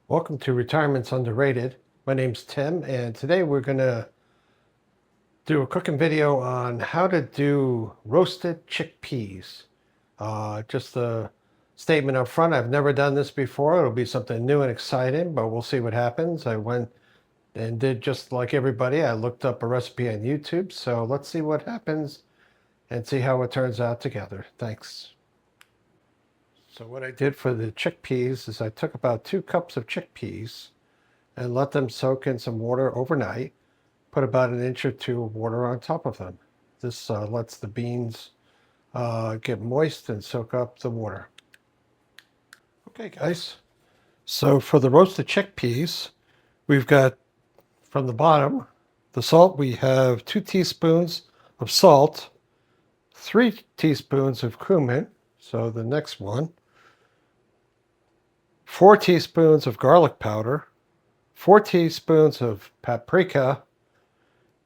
Welcome to Retirement's Underrated. My name's Tim, and today we're going to do a cooking video on how to do roasted chickpeas. Just a statement up front, I've never done this before. It'll be something new and exciting, but we'll see what happens. I went and did just like everybody. I looked up a recipe on YouTube, so let's see what happens and see how it turns out together. Thanks. So what I did for the chickpeas is I took about 2 cups of chickpeas and let them soak in some water overnight. Put about an inch or 2 of water on top of them. This lets the beans get moist and soak up the water. Okay, guys. So for the roasted chickpeas, we've got from the bottom, the salt, we have 2 teaspoons of salt, 3 teaspoons of cumin, so the next one, 4 teaspoons of garlic powder, 4 teaspoons of paprika,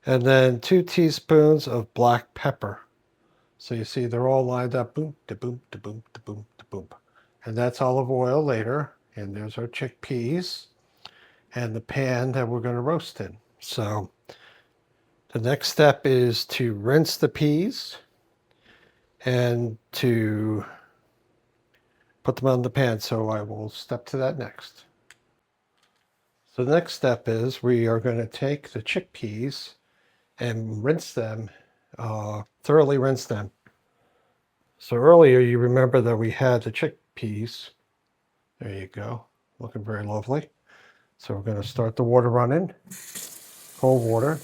and then 2 teaspoons of black pepper. So you see they're all lined up, boom, da boom, da boom, da boom, da boom. And that's olive oil later. And there's our chickpeas and the pan that we're going to roast in. So the next step is to rinse the peas and to put them on the pan. So I will step to that next. So the next step is we are going to take the chickpeas and rinse them, thoroughly rinse them. So earlier you remember that we had the chickpeas. There you go, looking very lovely. So we're going to start the water running, cold water,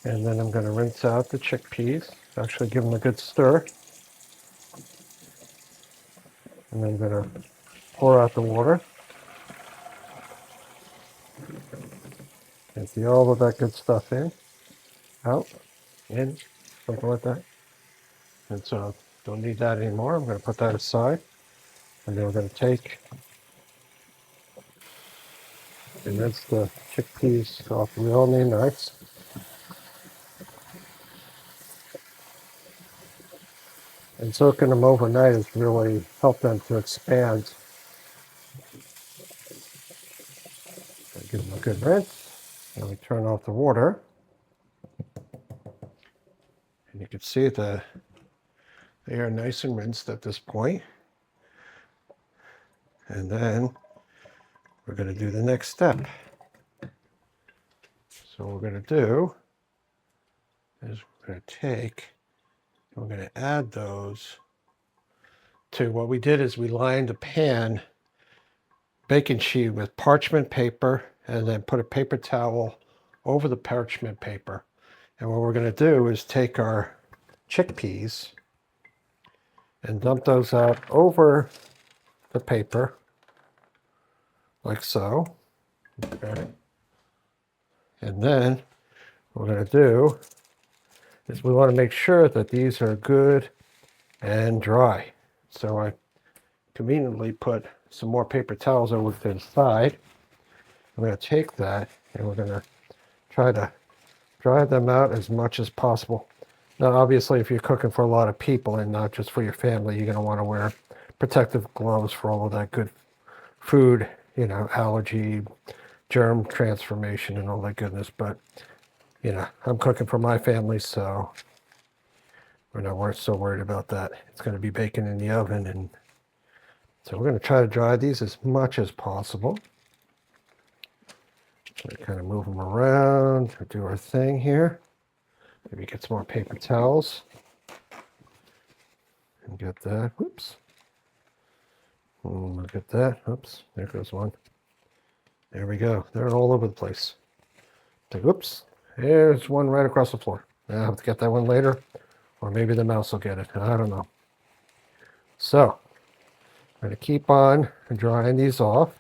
and then I'm going to rinse out the chickpeas, actually give them a good stir. And then I'm going to pour out the water. Empty all of that good stuff out, in, something like that. And so don't need that anymore. I'm going to put that aside. And then we're going to take and rinse the chickpeas off real nice. And soaking them overnight has really helped them to expand. Give them a good rinse. And we turn off the water. And you can see that they are nice and rinsed at this point. And then we're going to do the next step. So what we're going to do is we're going to take and we're going to add those to what we did is we lined the pan baking sheet with parchment paper and then put a paper towel over the parchment paper. And what we're going to do is take our chickpeas and dump those out over the paper like so. Okay. And then what we're going to do is we want to make sure that these are good and dry. So I conveniently put some more paper towels over to the side. I'm going to take that and we're going to try to dry them out as much as possible. Now, obviously, if you're cooking for a lot of people and not just for your family, you're going to want to wear protective gloves for all of that good food, you know, allergy, germ transformation and all that goodness. But, you know, I'm cooking for my family, so we're not so worried about that. It's going to be baking in the oven. And so we're going to try to dry these as much as possible. Kind of move them around, do our thing here. Maybe get some more paper towels. And get that. Whoops. Look at that. Oops. There goes one. There we go. They're all over the place. Like, whoops. There's one right across the floor. I'll have to get that one later. Or maybe the mouse will get it. I don't know. So, I'm going to keep on drying these off.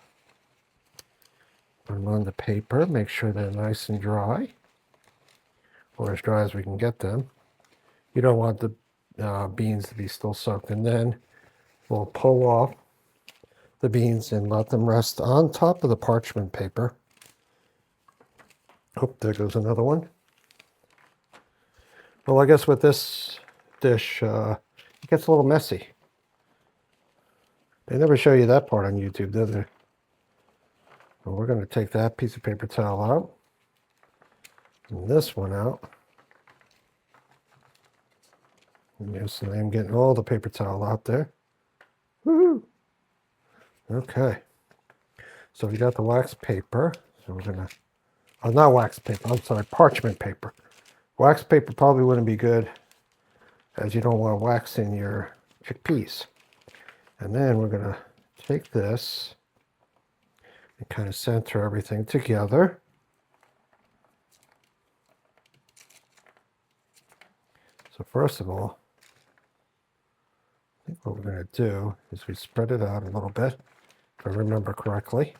Put them on the paper. Make sure they're nice and dry. Or as dry as we can get them. You don't want the beans to be still soaked. And then we'll pull off the beans and let them rest on top of the parchment paper. Oh, there goes another one. Well, I guess with this dish, it gets a little messy. They never show you that part on YouTube, do they? And we're going to take that piece of paper towel out, and this one out. Yes, I am getting all the paper towel out there. Woohoo! Okay. So we got the wax paper. So we're gonna, not wax paper, I'm sorry, parchment paper. Wax paper probably wouldn't be good, as you don't want wax in your chickpeas. And then we're gonna take this and kind of center everything together. So first of all, I think what we're gonna do is we spread it out a little bit, if I remember correctly.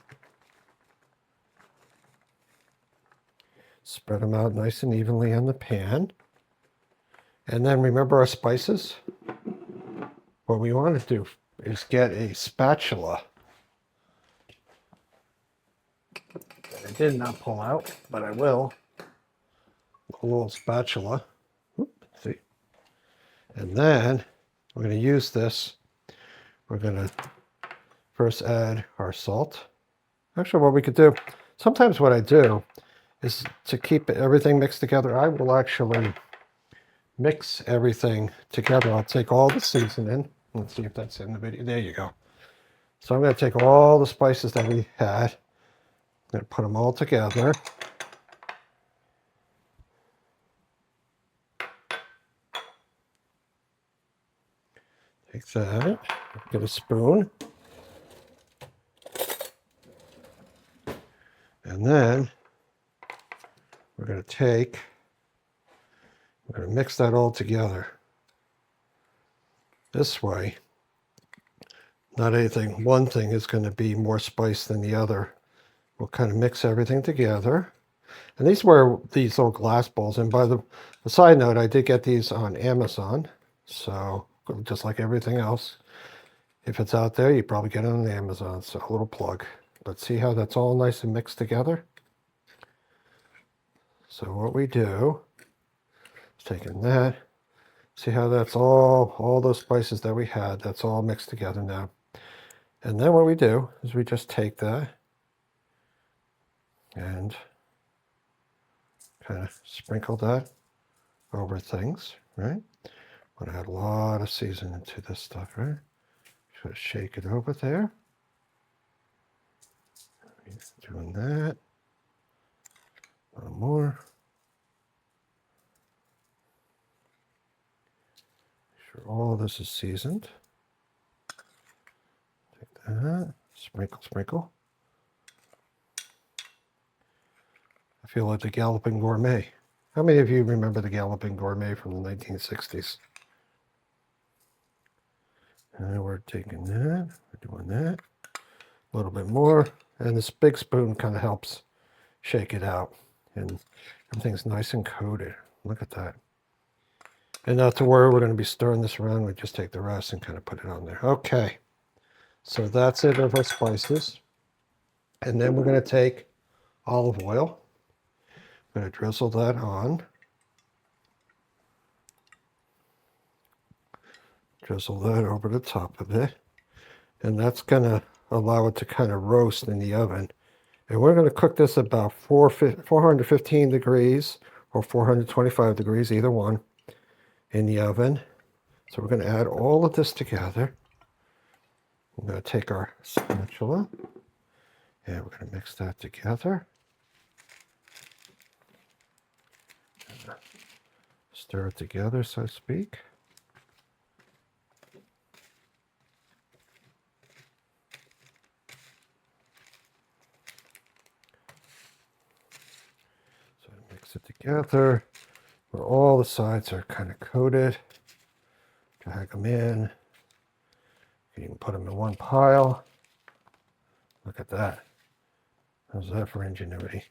Spread them out nice and evenly on the pan. And then remember our spices? What we want to do is get a spatula. I did not pull out, but I will. A little spatula. See? And then we're going to use this. We're going to first add our salt. Actually, what we could do, sometimes what I do is to keep everything mixed together, I will actually mix everything together. I'll take all the seasoning. Let's see if that's in the video. There you go. So I'm going to take all the spices that we had. I'm going to put them all together. Take that. Get a spoon. And then we're going to mix that all together. This way, not anything, one thing is going to be more spice than the other. We'll kind of mix everything together. And these were these little glass bowls. And by the side note, I did get these on Amazon. So just like everything else, if it's out there, you probably get it on Amazon. So a little plug. But see how that's all nice and mixed together? So what we do is taking that. See how that's all those spices that we had, that's all mixed together now. And then what we do is we just take that and kind of sprinkle that over things, right? I'm going to add a lot of seasoning to this stuff, right? Just shake it over there. Doing that. A little more. Make sure all this is seasoned. Take that. Sprinkle, sprinkle. I feel like the Galloping Gourmet. How many of you remember the Galloping Gourmet from the 1960s? And we're taking that, we're doing that. A little bit more. And this big spoon kind of helps shake it out. And everything's nice and coated. Look at that. And not to worry, we're going to be stirring this around. We just take the rest and kind of put it on there. Okay. So that's it of our spices. And then we're going to take olive oil. I'm going to drizzle that on. Drizzle that over the top of it. And that's going to allow it to kind of roast in the oven. And we're going to cook this about 415 degrees or 425 degrees, either one, in the oven. So we're going to add all of this together. We're going to take our spatula and we're going to mix that together. Stir it together, so to speak. So mix it together where all the sides are kind of coated. Drag them in. You can put them in one pile. Look at that. How's that for ingenuity?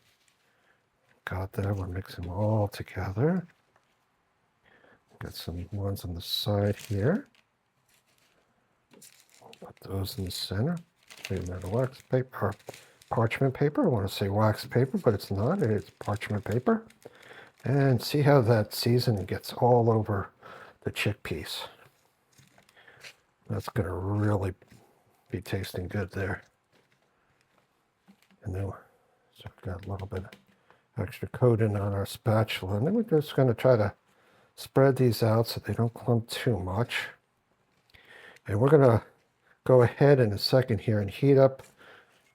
Got that. We're mixing them all together. Got some ones on the side here. Put those in the center. Maybe not a wax paper or parchment paper. I want to say wax paper, but it's not. It's parchment paper. And see how that seasoning gets all over the chickpeas. That's going to really be tasting good there. And then so we've got a little bit of extra coating on our spatula. And then we're just going to try to spread these out so they don't clump too much. And we're going to go ahead in a second here and heat up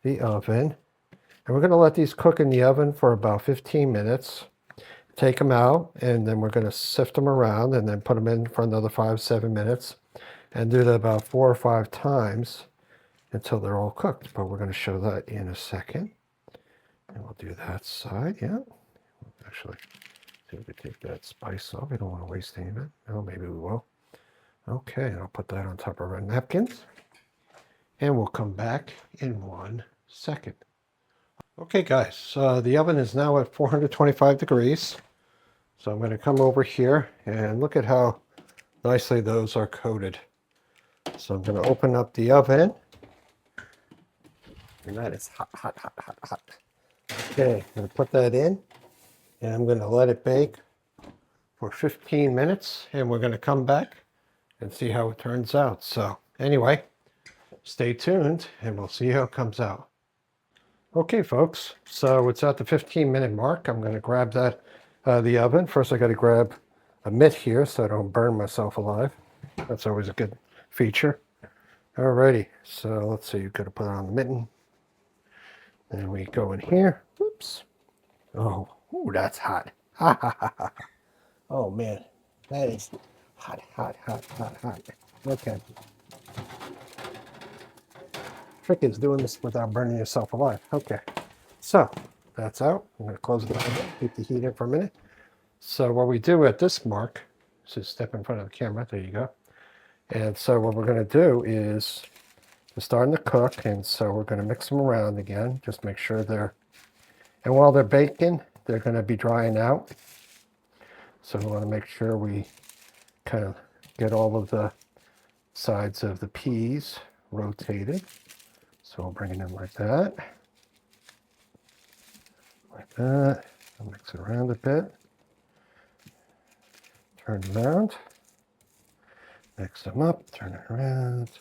the oven. And we're going to let these cook in the oven for about 15 minutes. Take them out, and then we're going to sift them around and then put them in for another 5-7 minutes. And do that about 4 or 5 times until they're all cooked. But we're going to show that in a second. And we'll do that side, yeah. Actually, see if we take that spice off. We don't want to waste any of it. Oh, maybe we will. Okay, I'll put that on top of our napkins. And we'll come back in 1 second. Okay, guys, the oven is now at 425 degrees. So I'm going to come over here and look at how nicely those are coated. So I'm going to open up the oven. And that is hot, hot, hot, hot, hot. Okay, I'm going to put that in. And I'm going to let it bake for 15 minutes. And we're going to come back and see how it turns out. So anyway, stay tuned and we'll see how it comes out. Okay, folks, so it's at the 15-minute mark. I'm going to grab that the oven. First, I got to grab a mitt here so I don't burn myself alive. That's always a good feature. Alrighty, so let's see. You've got to put it on the mitten. And we go in here. Oops. Oh, ooh, that's hot. Ha ha ha ha. Oh man, that is hot, hot, hot, hot, hot. Okay. Trick is doing this without burning yourself alive. Okay. So that's out. I'm going to close it down again. Keep the heat in for a minute. So what we do at this mark, just step in front of the camera. There you go. And so what we're going to do is they're starting to cook, and so we're going to mix them around again. Just make sure they're, and while they're baking, they're going to be drying out. So we want to make sure we kind of get all of the sides of the peas rotated. So we'll bring it in like that. Like that. I'll mix it around a bit. Turn it around. Mix them up, turn it around.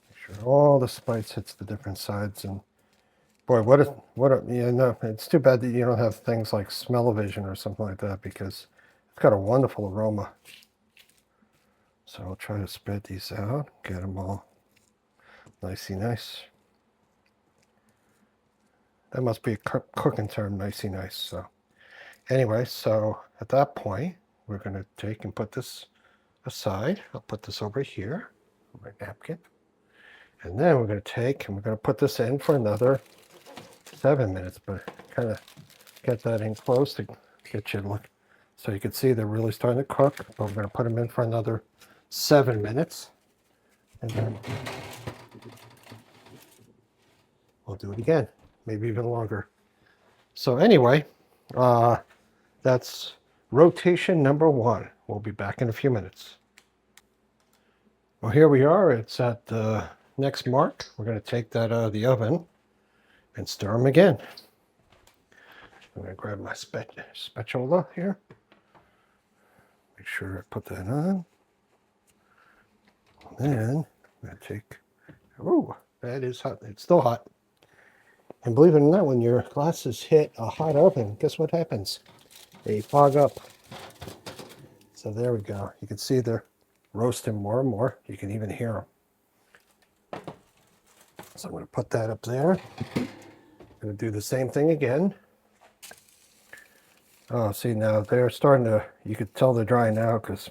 Make sure all the spice hits the different sides. And boy, you know, it's too bad that you don't have things like smell-o-vision or something like that, because it's got a wonderful aroma. So I'll try to spread these out, get them all nicey nice. That must be a cooking term, nicey nice. So anyway, so at that point, we're going to take and put this aside. I'll put this over here on my napkin. And then we're going to take and we're going to put this in for another 7 minutes, but kind of get that in close to get you to look. So you can see they're really starting to cook, but we're going to put them in for another 7 minutes. And then we'll do it again, maybe even longer. So anyway, that's rotation number 1. We'll be back in a few minutes. Well, here we are. It's at the next mark. We're going to take that out of the oven and stir them again. I'm going to grab my spatula here. Make sure I put that on. And then I'm going to take, oh, that is hot. It's still hot. And believe it or not, when your glasses hit a hot oven, guess what happens? They fog up. So there we go. You can see they're roasting more and more. You can even hear them. So I'm going to put that up there. I'm going to do the same thing again. Oh, see, now they're starting to, you could tell they're drying out because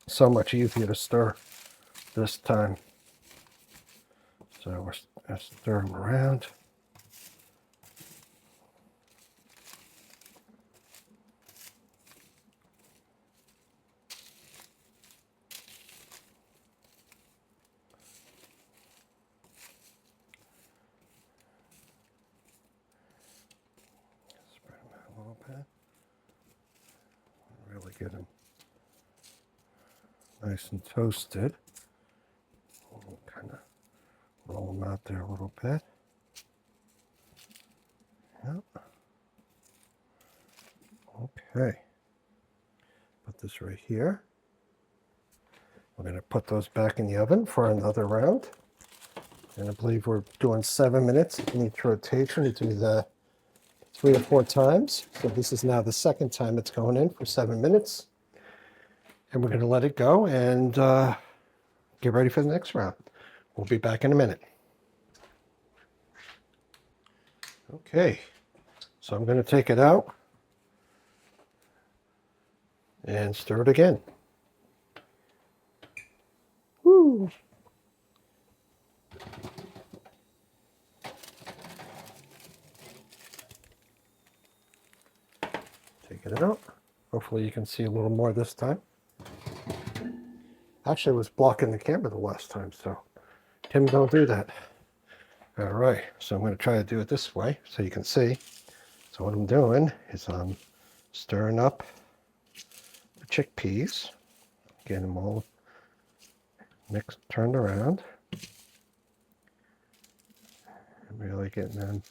it's so much easier to stir this time. So we're going to stir them around. Spread them out a little bit. Really get them nice and toasted. We'll kind of roll them out there a little bit. Yep. Okay. Put this right here. We're going to put those back in the oven for another round. And I believe we're doing 7 minutes in each rotation. We do that 3 or 4 times. So this is now the second time it's going in for 7 minutes. And we're going to let it go and get ready for the next round. We'll be back in a minute. Okay, so I'm going to take it out and stir it again. Woo! Take it out. Hopefully you can see a little more this time. Actually, I was blocking the camera the last time, so Tim, don't do that. All right, so I'm going to try to do it this way so you can see. So what I'm doing is I'm stirring up the chickpeas, getting them all mixed, turned around, and really getting them.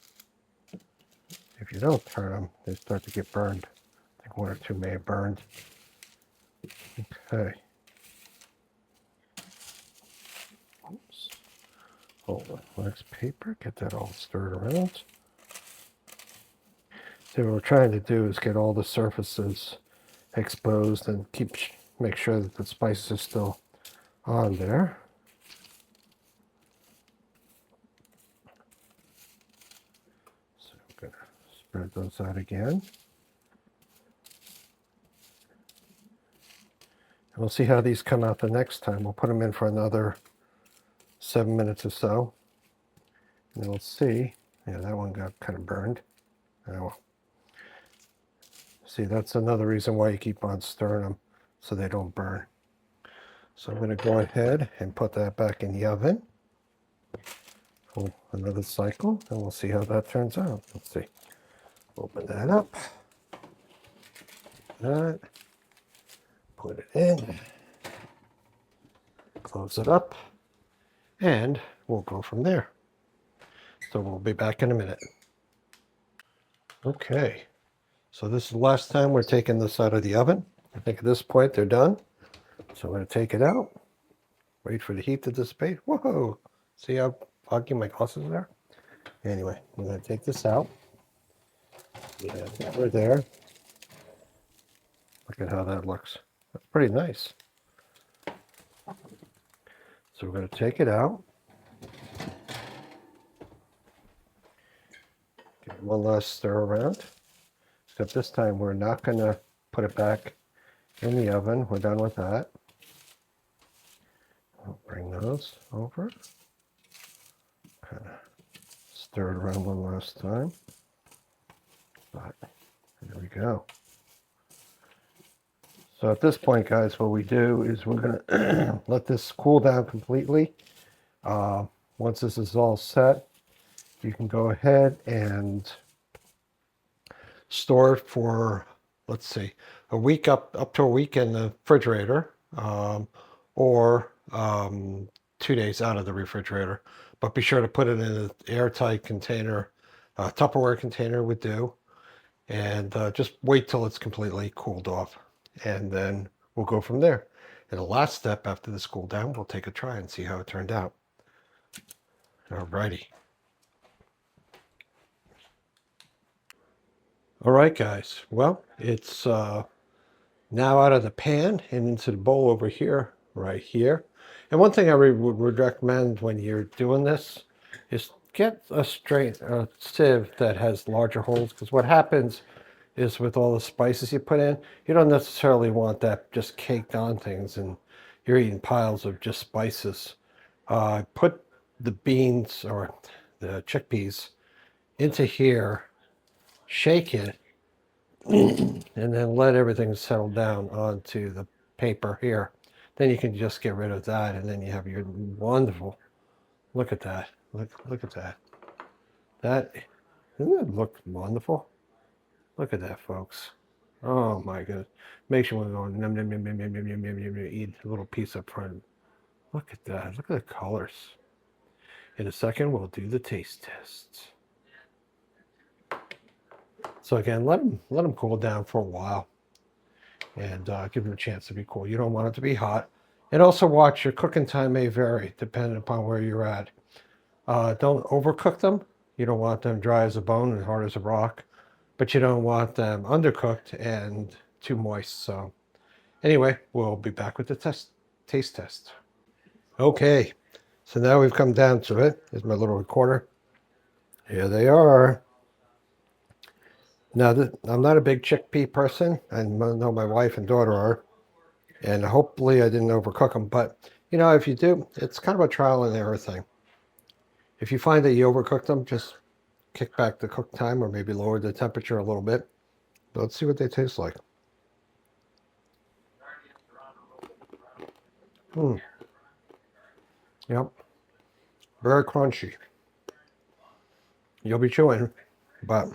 If you don't turn them, they start to get burned. I think 1 or 2 may have burned. Okay. Oops. Hold on. Wax paper. Get that all stirred around. So what we're trying to do is get all the surfaces exposed and make sure that the spices are still on there. So I'm going to spread those out again. And we'll see how these come out the next time. We'll put them in for another 7 minutes or so. And then we'll see. Yeah, that one got kind of burned. Oh. See, that's another reason why you keep on stirring them so they don't burn. So I'm going to go ahead and put that back in the oven for another cycle, and we'll see how that turns out. Let's see. Open that up. That. Put it in. Close it up. And we'll go from there. So we'll be back in a minute. Okay. So this is the last time we're taking this out of the oven. I think at this point they're done. So I'm going to take it out. Wait for the heat to dissipate. Whoa! See how foggy my glasses are? Anyway, I'm going to take this out. Yeah, we're there. Look at how that looks. That's pretty nice. So we're going to take it out. Give it one last stir around. Except this time we're not going to put it back in the oven. We're done with that. I'll bring those over. Kind of stir it around one last time. But there we go. So at this point, guys, what we do is we're going to let this cool down completely. Once this is all set, you can go ahead and store it for, let's see, a week, up to a week in the refrigerator, or 2 days out of the refrigerator. But be sure to put it in an airtight container. Tupperware container would do. And just wait till it's completely cooled off. And then we'll go from there. And the last step after this cool down, we'll take a try and see how it turned out. Alrighty. All right, guys. Well, it's now out of the pan and into the bowl over here, right here. And one thing I would recommend when you're doing this is get a sieve that has larger holes, because what happens is with all the spices you put in, you don't necessarily want that just caked on things and you're eating piles of just spices. Put the beans or the chickpeas into here, shake it, and then let everything settle down onto the paper here. Then you can just get rid of that, and then you have your wonderful, look at that, look at that. Doesn't that look wonderful? Look at that, folks. Oh my goodness. Makes you want to go num, num, num, num, num, num, num, num, num, eat a little piece up front. Look at that. Look at the colors. In a second, we'll do the taste tests. So again, let them cool down for a while, and give them a chance to be cool. You don't want it to be hot. And also watch, your cooking time may vary depending upon where you're at. Don't overcook them. You don't want them dry as a bone and hard as a rock, but you don't want them undercooked and too moist. So anyway, we'll be back with the taste test. Okay, so now we've come down to it. Here's my little recorder. Here they are. Now, I'm not a big chickpea person. I know my wife and daughter are. And hopefully I didn't overcook them. But, you know, if you do, it's kind of a trial and error thing. If you find that you overcooked them, just kick back the cook time or maybe lower the temperature a little bit. But let's see what they taste like. Yep. Very crunchy. You'll be chewing, but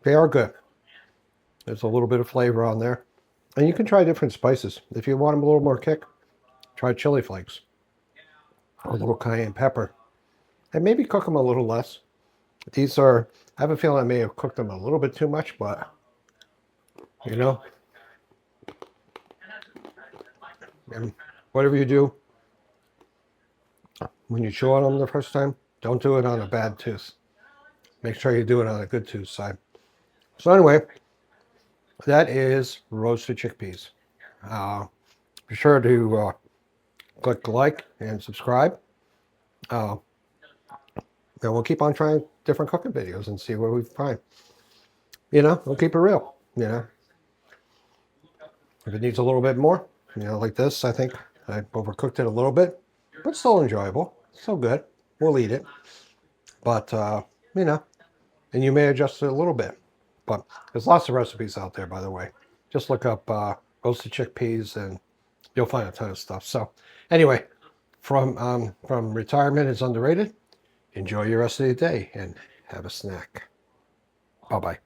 they are good. There's a little bit of flavor on there. And you can try different spices. If you want them a little more kick, try chili flakes or a little cayenne pepper. And maybe cook them a little less. These are, I have a feeling I may have cooked them a little bit too much, but, you know, and whatever you do, when you chew on them the first time, don't do it on a bad tooth. Make sure you do it on a good tooth side. So anyway, that is roasted chickpeas. Be sure to click like and subscribe. And we'll keep on trying different cooking videos and see what we find. You know, we'll keep it real, you know. If it needs a little bit more, you know, like this, I think I overcooked it a little bit, but still enjoyable. Still good. We'll eat it. But, you know, and you may adjust it a little bit. But there's lots of recipes out there, by the way. Just look up roasted chickpeas and you'll find a ton of stuff. So anyway, from retirement is underrated. Enjoy your rest of the day and have a snack. Bye-bye.